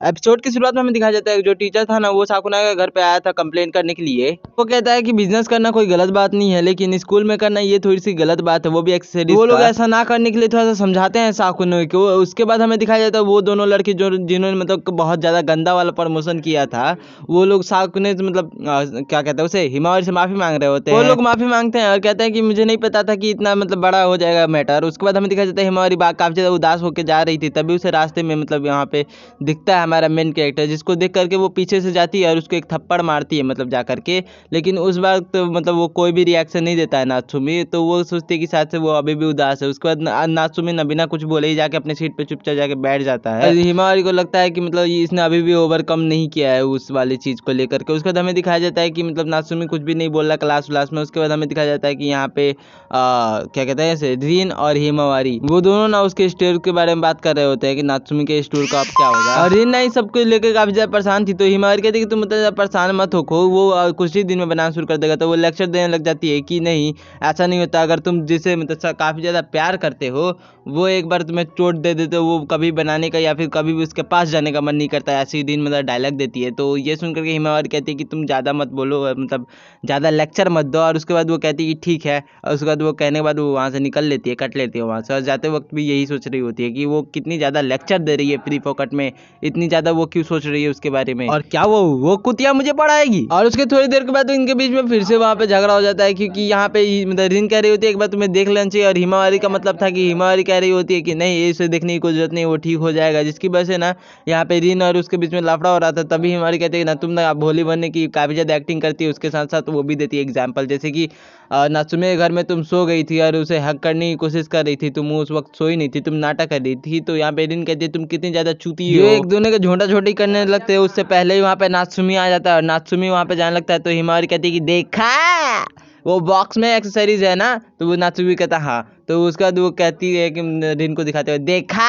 Episode की शुरुआत में हमें दिखाया जाता है जो टीचर था ना वो साकुना के घर पे आया था कंप्लेंट करने के लिए। वो कहता है कि बिजनेस करना कोई गलत बात नहीं है लेकिन स्कूल में करना ये थोड़ी सी गलत बात है, वो भी एक्सेसरीज। वो लोग ऐसा ना करने के लिए थोड़ा सा समझाते हैं साकुना को। उसके बाद हमें दिखाया जाता है वो दोनों लड़के जो जिन्होंने मतलब बहुत ज्यादा गंदा वाला प्रमोशन किया था, वो लोग साकुने से मतलब क्या कहते हैं उसे, हिमावरी से माफी मांग रहे होते हैं। वो लोग माफी मांगते हैं और कहते हैं कि मुझे नहीं पता था कि इतना मतलब बड़ा हो जाएगा मैटर। उसके बाद हमें दिखाया जाता है हिमावरी काफी ज्यादा उदास होकर जा रही थी, तभी उसे रास्ते में मतलब यहाँ पे दिखता है हमारा मेन कैरेक्टर, जिसको देख करके वो पीछे से जाती है और उसको एक थप्पड़ मारती है मतलब जा करके। लेकिन उस बार तो मतलब वो कोई भी रिएक्शन नहीं देता है नात्सुमी, तो वो सोचती है कि शायद से वो अभी भी उदास है। उसके बाद नात्सुमी न बिना कुछ बोले ही जाके अपने सीट पे चुपचाप जाके बैठ जाता है। हिमावरी को लगता है कि मतलब इसने अभी भी ओवरकम नहीं किया है उस वाली चीज को लेकर के। उसके बाद हमें दिखाया जाता है कि मतलब नात्सुमी कुछ भी नहीं बोल रहा क्लास व्लास में। उसके बाद हमें दिखाया जाता है कि यहाँ पे क्या कहते हैं ऐसे रिन और हिमावरी वो दोनों ना उसके स्टोर के बारे में बात कर रहे होते हैं कि नात्सुमी के स्टोर का अब क्या होगा। और रिन नहीं सबको लेकर काफी ज्यादा परेशान थी, तो हिमावरी कहती है कि तुम मतलब परेशान मत हो, वो कुछ ही दिन में बनाना शुरू कर देगा। तो वो लेक्चर देने लग जाती है कि नहीं ऐसा नहीं होता, अगर तुम जिसे मतलब काफी ज्यादा प्यार करते हो वो एक बार तुम्हें चोट दे देते हो वो कभी बनाने का या फिर कभी भी उसके पास जाने का मन नहीं करता, ऐसी दिन मतलब डायलॉग देती है। तो ये सुन करके हिमावरी कहती है कि तुम ज़्यादा मत बोलो, मतलब ज़्यादा लेक्चर मत दो। और उसके बाद वो कहती है कि ठीक है, और उसके बाद वो कहने के बाद वो वहाँ से निकल लेती है, कट लेती है वहाँ से। और जाते वक्त भी यही सोच रही होती है कि वो कितनी ज़्यादा लेक्चर दे रही है फ्री फोकट में, इतनी ज़्यादा वो क्यों सोच रही है उसके बारे में, और क्या वो कुतिया मुझे पढ़ाएगी। और उसके थोड़ी देर के बाद इनके बीच में फिर से वहाँ पे झगड़ा हो जाता है, क्योंकि यहाँ पे मतलब रिन कह रही होती है एक बार तुम्हें देख लेना चाहिए, और हिमावरी का मतलब था कि हिमावरी कह रही होती है कि नहीं इसे देखने की कोई जरूरत नहीं, वो ठीक हो जाएगा। जिसकी वजह से ना यहाँ पे रिन और उसके बीच में लफड़ा हो रहा था। तभी हिमावरी कहते हैं ना तुम ना भोली बनने की काफी ज्यादा एक्टिंग करती है, उसके साथ साथ वो भी देती है एग्जाम्पल, जैसे कि नात्सुमी के घर में तुम सो गई थी और उसे हक करने की कोशिश कर रही थी, तुम उस वक्त सोई नहीं थी, तुम नाटक कर रही थी। तो यहाँ पे रिन कहती है तुम कितनी ज्यादा चूती हो। एक दोनों के झोंटा झोटी करने लगते हैं, उससे पहले ही वहाँ पे नात्सुमी आ जाता है और नात्सुमी वहाँ पे जाने लगता है। तो हिमावरी कहती है कि देखा वो बॉक्स में एक्सेसरीज है ना, तो वो नात्सुमी कहता हाँ। तो उसके बाद वो कहती है कि रिन को दिखाते हुए देखा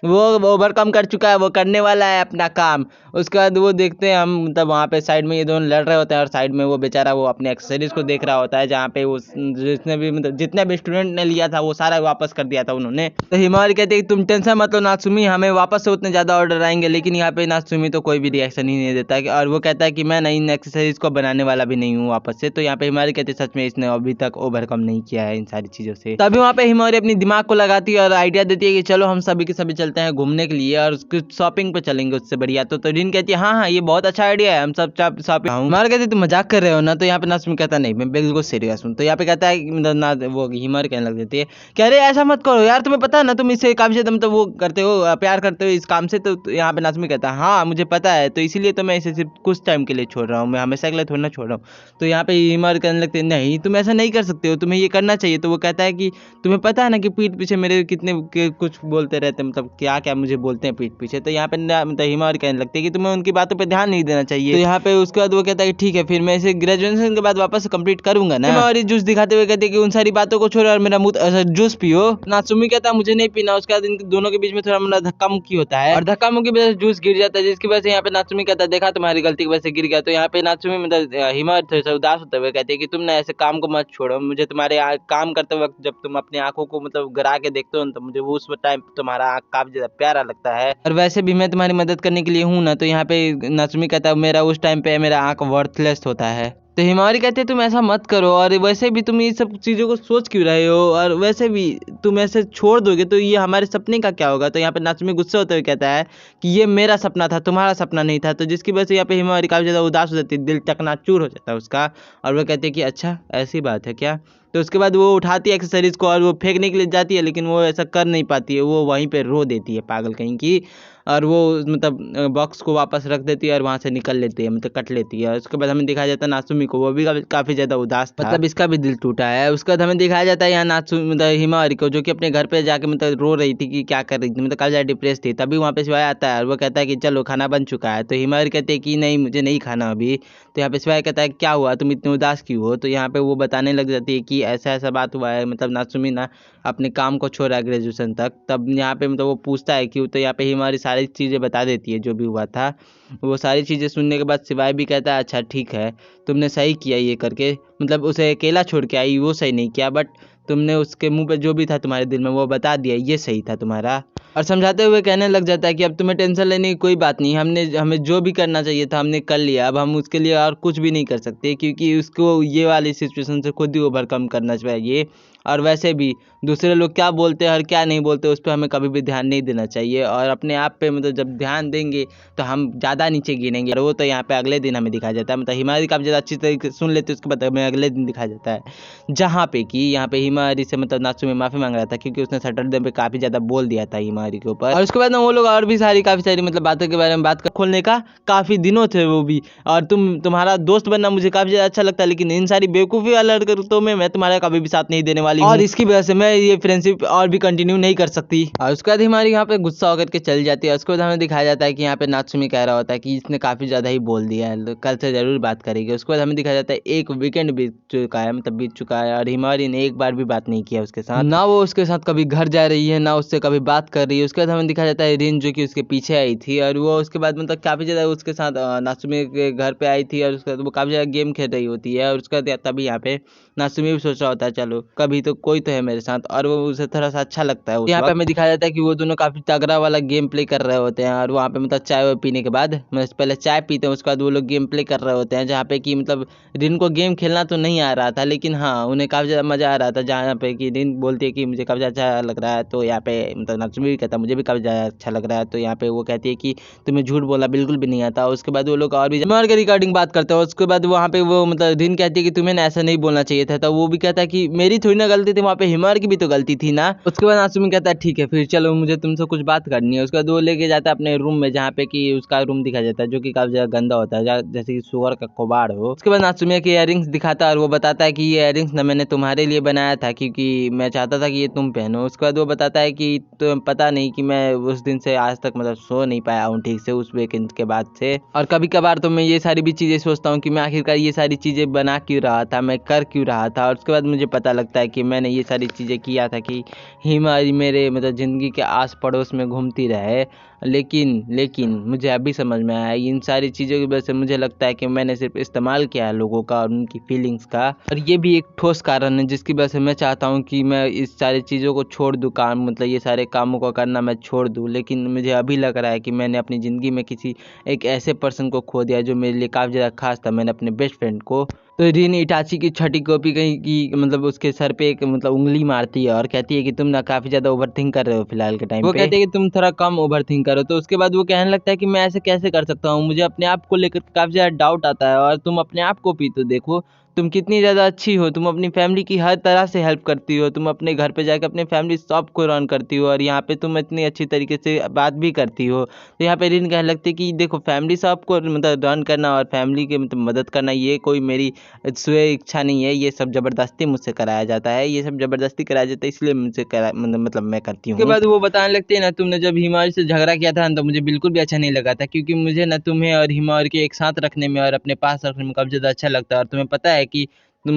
वो ओवरकम कर चुका है, वो करने वाला है अपना काम। उसके बाद वो देखते हैं हम मतलब वहाँ पे साइड में ये दोनों लड़ रहे होते हैं और साइड में वो बेचारा वो अपने एक्सेसरीज को देख रहा होता है, जहाँ पे वो जिसने भी मतलब जितने भी स्टूडेंट ने लिया था वो सारा वापस कर दिया था उन्होंने। तो हिमावरी कहते हैं कि तुम टेंशन मत लो नात्सुमी, हमें वापस से उतने ज़्यादा ऑर्डर आएंगे। लेकिन यहाँ पे नात्सुमी तो कोई भी रिएक्शन ही नहीं देता है, और वो कहता है कि मैं इन एक्सेसरीज को बनाने वाला भी नहीं हूँ वापस से। तो यहाँ पे हिमावरी कहते हैं सच में इसने अभी तक ओवरकम नहीं किया है इन सारी चीज़ों से। तभी वहाँ पे हिमावरी अपनी दिमाग को लगाती है और आइडिया देती है कि चलो हम सभी के सभी चलते हैं घूमने के लिए और उसके शॉपिंग पे चलेंगे उससे बढ़िया। तो रिन कहती है हाँ ये बहुत अच्छा आइडिया है, हम सब शॉपिंग। हिमावरी कहती है तुम मजाक कर रहे हो ना। तो यहाँ पे नात्सुमी कहता नहीं मैं बिल्कुल सीरियस हूँ। तो यहाँ पे कहता है मतलब ना वो हिमावरी कहने लग जाती है कि अरे ऐसा मत करो यार, तुम्हें पता है ना तुम इससे काफी ज्यादा मतलब वो करते हो, प्यार करते हो इस काम से। तो यहाँ पे नात्सुमी कहता है हाँ मुझे पता है, तो इसीलिए तो मैं इसे सिर्फ कुछ टाइम के लिए छोड़ रहा हूँ, मैं हमेशा के लिए थोड़ा ना छोड़ रहा हूँ। तो यहाँ पे हिमावरी कहने लगते हैं नहीं तुम ऐसा नहीं कर सकते हो, तुम्हें ये करना चाहिए। तो वो कहता है कि तुम्हें पता है ना कि पीठ पीछे मेरे कितने कुछ बोलते रहते हैं, मतलब क्या क्या मुझे बोलते हैं पीठ पीछे। तो यहाँ पे मतलब हिमावरी कहने लगती है कि तुम्हें उनकी बातों पे ध्यान नहीं देना चाहिए। तो यहाँ पे उसके बाद वो कहता है कि ठीक है फिर मैं इसे ग्रेजुएशन के बाद वापस कंप्लीट करूंगा ना। हिमावरी जूस दिखाते हुए कहती है कि उन सारी बातों को छोड़ो और मेरा मुंह जूस पियो। नात्सुमी कहता है मुझे नहीं पीना। उसके बाद इन दोनों के बीच में थोड़ा मतलब धक्का मुक्की होता है और धक्का मुक्की की वजह से जूस गिर जाता है, जिसकी वजह से यहाँ पे नात्सुमी कहता है देखा तुम्हारी गलती की वजह से गिर गया। तो यहाँ पे नात्सुमी मतलब हिमावरी थोड़ा सा उदास होते हुए कहती है कि तुम ना ऐसे काम को मत छोड़ो, मुझे तुम्हारे काम करते वक्त जब तुम अपनी आंखों को मतलब गिरा के देखते हो तो मुझे वो उस टाइम तुम्हारा आंख काफी ज्यादा प्यारा लगता है, और वैसे भी मैं तुम्हारी मदद करने के लिए हूँ ना। तो यहाँ पे नात्सुमी कहता है मेरा उस टाइम पे मेरा आंख वर्थलेस होता है। तो हिमावरी कहते हैं तुम ऐसा मत करो, और वैसे भी तुम ये सब चीज़ों को सोच क्यों रहे हो, और वैसे भी तुम ऐसे छोड़ दोगे तो ये हमारे सपने का क्या होगा। तो यहाँ पे नात्सुमी गुस्से होते हुए कहता है कि ये मेरा सपना था, तुम्हारा सपना नहीं था। तो जिसकी वजह से यहाँ पे हिमावरी काफ़ी ज़्यादा उदास हो जाती है, दिल चकनाचूर हो जाता है उसका, और वो कहते हैं कि अच्छा ऐसी बात है क्या। तो उसके बाद वो उठाती है एक्सेसरीज को और वो फेंकने के लिए जाती है, लेकिन वो ऐसा कर नहीं पाती है, वो वहीं पे रो देती है पागल कहीं की, और वो मतलब बॉक्स को वापस रख देती है और वहाँ से निकल लेती है, मतलब कट लेती है। उसके बाद हमें दिखाया जाता है नात्सुमी को, वो भी काफ़ी ज़्यादा उदास था, मतलब इसका भी दिल टूटा है। उसके बाद हमें दिखाया जाता है यहाँ नात्सुमी मतलब हिमावरी को, जो कि अपने घर पे जाके मतलब रो रही थी कि क्या कर रही थी, मतलब काफ़ी ज़्यादा डिप्रेस थी। तभी वहाँ पे शिवाय आता है और वो कहता है कि चलो खाना बन चुका है। तो हिमावरी कहते हैं कि नहीं मुझे नहीं खाना अभी। तो यहाँ पे शिवाय कहता है क्या हुआ तुम इतने उदास क्यों हो। तो यहाँ पे वो बताने लग जाती है कि ऐसा ऐसा बात हुआ है, मतलब नात्सुमी ना अपने काम को छोड़ा है ग्रेजुएशन तक। तब यहाँ पे मतलब वो पूछता है क्यों। तो यहाँ पे हिमावरी सारी चीज़ें बता देती है जो भी हुआ था। वो सारी चीज़ें सुनने के बाद शिवाय भी कहता है अच्छा ठीक है तुमने सही किया ये करके, मतलब उसे अकेला छोड़ के आई वो सही नहीं किया, बट तुमने उसके मुंह पे जो भी था तुम्हारे दिल में वो बता दिया, ये सही था तुम्हारा। और समझाते हुए कहने लग जाता है कि अब तुम्हें टेंशन लेने की कोई बात नहीं, हमें जो भी करना चाहिए था हमने कर लिया, अब हम उसके लिए और कुछ भी नहीं कर सकते, क्योंकि उसको ये वाली सिचुएशन से खुद ही ओवरकम करना चाहिए। और वैसे भी दूसरे लोग क्या बोलते हैं और क्या नहीं बोलते उस पर हमें कभी भी ध्यान नहीं देना चाहिए, और अपने आप पे मतलब जब ध्यान देंगे तो हम ज़्यादा नीचे गिरेंगे। और वो तो यहाँ पे अगले दिन हमें दिखाया जाता है, मतलब हिमारी काफ़ी ज़्यादा अच्छी तरीके से सुन लेते उसके बाद हमें अगले दिन दिखाया जाता है, जहाँ पे कि यहाँ पे हिमारी से मतलब नात्सुमी माफ़ी मांग रहा था, क्योंकि उसने सैटरडे पे काफ़ी ज़्यादा बोल दिया था हिमारी के ऊपर। और उसके बाद ना वो लोग और भी काफ़ी सारी मतलब बातों के बारे में बात कर खोलने का काफ़ी दिनों थे वो भी। और तुम्हारा दोस्त बनना मुझे काफ़ी ज़्यादा अच्छा लगता है, लेकिन इन सारी बेवकूफ़ी वाली हरकतों में मैं तुम्हारा कभी भी साथ नहीं देने वाली हूँ, और इसकी वजह से मैं ये फ्रेंडशिप और भी कंटिन्यू नहीं कर सकती। और उसके बाद हमारी यहाँ पे गुस्सा होकर के चल जाती है। उसके बाद हमें दिखाया जाता है कि यहाँ पे नात्सुमी कह रहा होता है कि इसने काफ़ी ज़्यादा ही बोल दिया है, कल से ज़रूर बात करेगी। उसके बाद हमें दिखाया जाता है एक वीकेंड बीत चुका है, मतलब बीत चुका है, और हिमारी ने एक बार भी बात नहीं किया उसके साथ, ना वो उसके साथ कभी घर जा रही है, ना उससे कभी बात कर रही है। उसके बाद हमें दिखाया जाता है रिन जो कि उसके पीछे आई थी, और वो उसके बाद मतलब काफ़ी ज़्यादा उसके साथ नात्सुमी के घर पे आई थी, और उसके बाद वो काफ़ी ज़्यादा गेम खेल रही होती है। और उसके बाद तभी यहाँ पे नात्सुमी भी सोच रहा होता है चलो कभी तो कोई तो है मेरे साथ, और वो उसे थोड़ा सा अच्छा लगता है। यहाँ पे हमें दिखाया जाता है कि वो दोनों काफ़ी तगड़ा वाला गेम प्ले कर रहे होते हैं, और वहाँ पे मतलब चाय पीने के बाद मतलब पहले चाय पीते हैं, उसके बाद वो लोग गेम प्ले कर रहे होते हैं, जहाँ पे कि मतलब रिन को गेम खेलना तो नहीं आ रहा था, लेकिन हाँ उन्हें काफ़ी ज़्यादा मज़ा आ रहा था, जहाँ पे कि रिन बोलती है कि मुझे काफ़ी ज़्यादा अच्छा लग रहा है, तो यहाँ पे मतलब नात्सुमी भी कहता है मुझे भी काफ़ी ज़्यादा अच्छा लग रहा है, तो यहाँ पे वो कहती है कि तुम्हें झूठ बोलना बिल्कुल भी नहीं आता। उसके बाद वो लोग और भी के रिगार्डिंग बात करते हैं। उसके बाद वहाँ पे वो मतलब रिन कहती है कि तुम्हें ऐसा नहीं बोलना चाहिए था, तो वो भी कहता है कि मेरी थोड़ी ना गलती थी, वहाँ पे हिमार की भी तो गलती थी ना। उसके बाद नात्सुमी कहता है ठीक है फिर चलो मुझे तुमसे कुछ बात करनी है। उसके बाद वो लेके जाता है अपने रूम में, जहाँ पे कि उसका रूम दिखाया जाता है जो कि काफी ज्यादा गंदा होता है, जैसे कि सुअर का कबाड़ हो। उसके बाद नात्सुमी के इयररिंग्स दिखाता है, और वो बताता है कि ये इयररिंग्स ना मैंने तुम्हारे लिए बनाया था, क्योंकि मैं चाहता था कि ये तुम पहनो। उसके बाद वो बताता है कि तो पता नहीं कि मैं उस दिन से आज तक मतलब सो नहीं पाया हूँ ठीक से, उस वीकेंड के बाद से, और कभी कभार तो मैं ये सारी भी चीज़ें सोचता हूँ कि मैं आखिरकार ये सारी चीज़ें बना क्यों रहा था, मैं कर क्यों रहा था। और उसके बाद मुझे पता लगता है कि मैंने ये सारी चीज़ें किया था कि हिमारी मेरे मतलब ज़िंदगी के आस पड़ोस में घूमती रहे, लेकिन मुझे अभी समझ में आया इन सारी चीज़ों की वजह से मुझे लगता है कि मैंने सिर्फ इस्तेमाल किया है लोगों का और उनकी फीलिंग्स का, और ये भी एक ठोस कारण है जिसकी वजह से मैं चाहता हूँ कि मैं इस सारी चीज़ों को छोड़ दूँ, काम मतलब ये सारे कामों को करना मैं छोड़ दूँ। लेकिन मुझे अभी लग रहा है कि मैंने अपनी ज़िंदगी में किसी एक ऐसे पर्सन को खो दिया जो मेरे लिए काफ़ी ज़्यादा खास था, मैंने अपने बेस्ट फ्रेंड को। तो रिन इटाची की छठी कॉपी कहीं की मतलब उसके सर पे एक मतलब उंगली मारती है और कहती है कि तुम ना काफ़ी ज़्यादा ओवर थिंक कर रहे हो फिलहाल के टाइम पे। वो कहते हैं कि तुम थोड़ा कम ओवर थिंक करो। तो उसके बाद वो कहने लगता है कि मैं ऐसे कैसे कर सकता हूँ, मुझे अपने आप को लेकर काफ़ी ज़्यादा डाउट आता है, और तुम अपने आप को भी तो देखो, तुम कितनी ज़्यादा अच्छी हो, तुम अपनी फैमिली की हर तरह से हेल्प करती हो, तुम अपने घर पे जाकर अपने फैमिली शॉप को रन करती हो, और यहाँ पे तुम इतनी अच्छी तरीके से बात भी करती हो। तो यहाँ पे रिन कहने लगती है कि देखो फैमिली शॉप को मतलब रन करना और फैमिली के मतलब मदद करना ये कोई मेरी स्वे इच्छा नहीं है, ये सब ज़बरदस्ती मुझसे कराया जाता है, ये सब ज़बरदस्ती कराया जाता है, इसलिए मुझसे मतलब मैं करती हूँ। उसके बाद वो बताने लगते हैं ना तुमने जब हिमारी से झगड़ा किया था तो मुझे बिल्कुल भी अच्छा नहीं लगा था, क्योंकि मुझे ना तुम्हें और हिमारी के एक साथ रखने में और अपने पास रखने में काफ़ी ज़्यादा अच्छा लगता है। और तुम्हें पता है कि तुम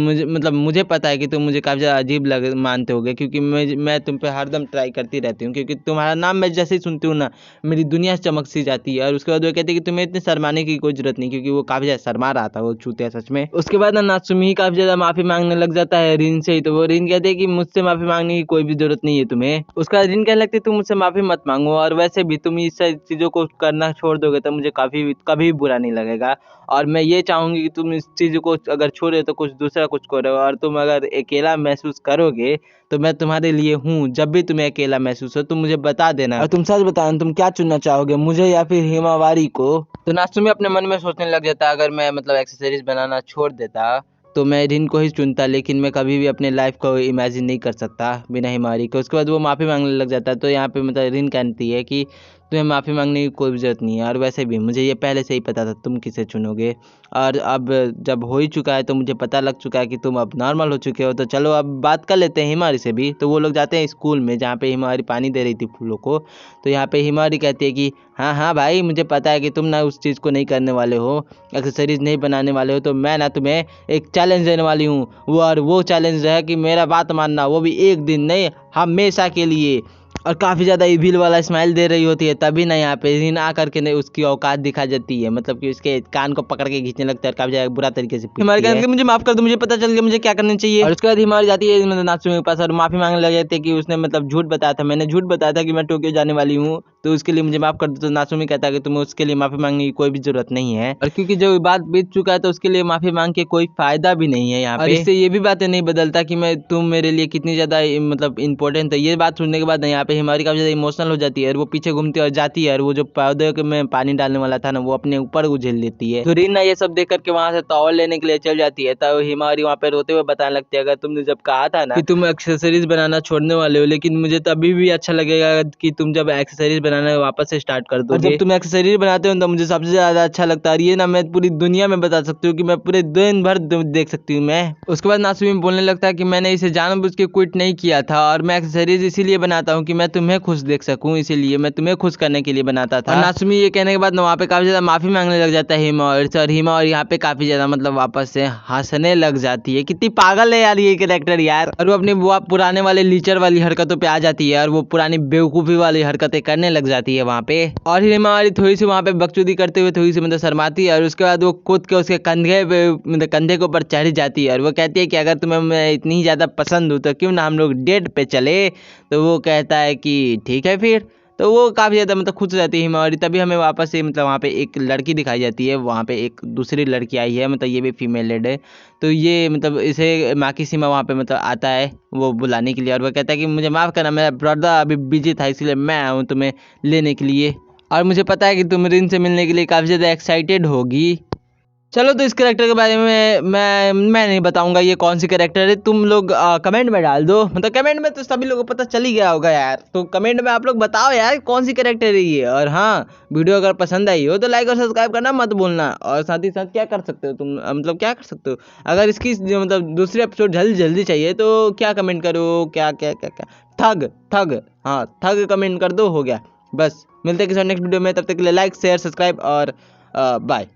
मुझे पता है कि तुम मुझे काफ़ी ज़्यादा अजीब मानते होगे, क्योंकि मैं तुम पे हरदम ट्राई करती रहती हूँ, क्योंकि तुम्हारा नाम मैं जैसे ही सुनती हूँ ना मेरी दुनिया चमक सी जाती है। और उसके बाद वो कहते हैं कि तुम्हें इतने शर्माने की कोई जरूरत नहीं, क्योंकि वो काफ़ी ज़्यादा शर्मा रहा था वो चूतिया सच में। उसके बाद ना नात्सुमी ही काफ़ी ज़्यादा माफ़ी मांगने लग जाता है रिन से ही, तो वो रिन कहते हैं कि मुझसे माफ़ी मांगने की कोई भी जरूरत नहीं है तुम्हें। उसके बाद रिन कहने लगती है तुम मुझसे माफ़ी मत मांगो, और वैसे भी तुम इस सारी चीज़ों को करना छोड़ दोगे तो मुझे कभी भी बुरा नहीं लगेगा, और मैं ये चाहूँगी कि तुम इस चीज़ को अगर छोड़े तो कुछ दूसरा कुछ करो, और तुम अगर अकेला महसूस करोगे तो मैं तुम्हारे लिए हूँ, जब भी तुम्हें अकेला महसूस हो तुम मुझे बता देना, और तुम सच बताना तुम क्या चुनना चाहोगे, मुझे या फिर हिमावारी को। तो नात्सुमी अपने मन में सोचने लग जाता अगर मैं मतलब एक्सेसरीज बनाना छोड़ देता तो मैं रिन को ही चुनता, लेकिन मैं कभी भी अपने लाइफ को इमेजिन नहीं कर सकता बिना हिमारी के। उसके बाद वो माफ़ी मांगने लग जाता है, तो यहाँ पे मतलब रिन कहती है कि तुम्हें माफ़ी मांगने की कोई ज़रूरत नहीं है, और वैसे भी मुझे ये पहले से ही पता था तुम किसे चुनोगे, और अब जब हो ही चुका है तो मुझे पता लग चुका है कि तुम अब नॉर्मल हो चुके हो, तो चलो अब बात कर लेते हैं हिमारी से भी। तो वो लोग जाते हैं स्कूल में जहाँ पे हिमारी पानी दे रही थी फूलों को। तो यहाँ पे हिमारी कहती है कि हाँ हाँ भाई मुझे पता है कि तुम ना उस चीज़ को नहीं करने वाले हो, एक्सेसरीज नहीं बनाने वाले हो, तो मैं ना तुम्हें एक चैलेंज देने वाली हूँ, वो चैलेंज है कि मेरा बात मानना, वो भी एक दिन नहीं हमेशा के लिए। और काफी ज्यादा इविल वाला स्माइल दे रही होती है, तभी ना यहाँ पे रीना आकर के नहीं उसकी औकात दिखा जाती है, मतलब कि उसके कान को पकड़ के खींचने लगता है, काफी ज्यादा बुरा तरीके से हिमारी कहती है मुझे माफ कर दो, मुझे पता चल गया मुझे क्या करना चाहिए। और उसके बाद हिमारी जाती है मतलब नात्सुमी के पास और माफी मांगने लग जाती है कि उसने मतलब झूठ बताया था, मैंने झूठ बताया था कि मैं टोक्यो जाने वाली हूँ, तो उसके लिए मुझे माफ कर दो। तो नात्सुमी कहता है कि तुम्हें उसके लिए माफी मांगने की कोई भी जरूरत नहीं है, और क्योंकि जो बात बीत चुका है तो उसके लिए माफी मांग के कोई फायदा भी नहीं है यहाँ पे। और इससे ये भी बातें नहीं बदलता कि मैं तुम मेरे लिए कितनी ज्यादा मतलब इंपॉर्टेंट है। ये बात सुनने के बाद यहाँ पे हिमारी काफी ज्यादा इमोशनल हो जाती है और वो पीछे घूमती है और जाती है, और वो जो पौधे में पानी डालने वाला था ना वो अपने ऊपर उझेल लेती है। तो रीना ये सब देख करके वहां से टॉवल लेने के लिए चल जाती है, तब हिमारी वहाँ पे रोते हुए बताने लगती है, अगर तुमने जब कहा था ना कि तुम एक्सेसरीज बनाना छोड़ने वाले हो, लेकिन मुझे तभी भी अच्छा लगेगा कि तुम जब एक्सेसरीज बनाना वापस से स्टार्ट कर दो। जब तुम एक्सेसरीज बनाते हो तो मुझे सबसे ज्यादा अच्छा लगता है, और ये ना मैं पूरी दुनिया में बता सकती हूँ कि मैं पूरे दिन भर देख सकती हूँ मैं। उसके बाद नात्सुमी बोलने लगता है कि मैंने इसे जानबूझ के क्विट नहीं किया था, और मैं एक्सेसरीज इसीलिए बनाता हूँ कि मैं तुम्हें खुश देख सकूँ, इसीलिए मैं तुम्हें खुश करने के लिए बनाता था। और नात्सुमी ये कहने के बाद वहाँ पे काफी ज्यादा माफी मांगने लग जाता है हिमारी से, और हिमारी यहाँ पे काफी ज्यादा मतलब वापस से हंसने लग जाती है। कितनी पागल है यार ये कैरेक्टर यार। और वो अपनी वो पुराने वाले लीचर वाली हरकतों पे आ जाती है और वो पुरानी बेवकूफी वाली हरकतें करने लग जाती है वहाँ पे। और हिमारी थोड़ी सी वहाँ पे बकचोदी करते हुए थोड़ी सी मतलब शर्माती है, और उसके बाद वो कूद के उसके कंधे पे मतलब कंधे के ऊपर चढ़ जाती है, और वो कहती है कि अगर तुम्हें मैं इतनी ही ज्यादा पसंद हूँ तो क्यों ना हम लोग डेट पे चले। तो वो कहता है कि ठीक है फिर। तो वो काफी ज्यादा मतलब खुश रहती है हिमावरी। तभी हमें वापस से मतलब वहाँ पे एक लड़की दिखाई जाती है, वहाँ पे एक दूसरी लड़की आई है, मतलब ये भी फीमेल लेड है। तो ये मतलब इसे माकिशिमा वहाँ पे मतलब आता है वो बुलाने के लिए, और वो कहता है कि मुझे माफ करना, मेरा ब्रदर अभी बिजी था इसलिए मैं आया हूँ तुम्हें लेने के लिए, और मुझे पता है कि तुम रिन से मिलने के लिए काफी ज्यादा एक्साइटेड होगी। चलो तो इस कैरेक्टर के बारे में मैं नहीं बताऊंगा ये कौन सी कैरेक्टर है, तुम लोग कमेंट में डाल दो, मतलब कमेंट में तो सभी लोगों को पता चल ही गया होगा यार। तो कमेंट में आप लोग बताओ यार कौन सी कैरेक्टर है ये। और हाँ, वीडियो अगर पसंद आई हो तो लाइक और सब्सक्राइब करना मत भूलना। और साथ ही साथ क्या कर सकते हो तुम, मतलब क्या कर सकते हो, अगर इसकी मतलब दूसरी एपिसोड जल्दी जल्दी चाहिए तो क्या कमेंट करो, क्या क्या क्या क्या थग थग, हाँ थग कमेंट कर दो, हो गया। बस मिलते हैं किसी नेक्स्ट वीडियो में, तब तक के लिए लाइक शेयर सब्सक्राइब और बाय।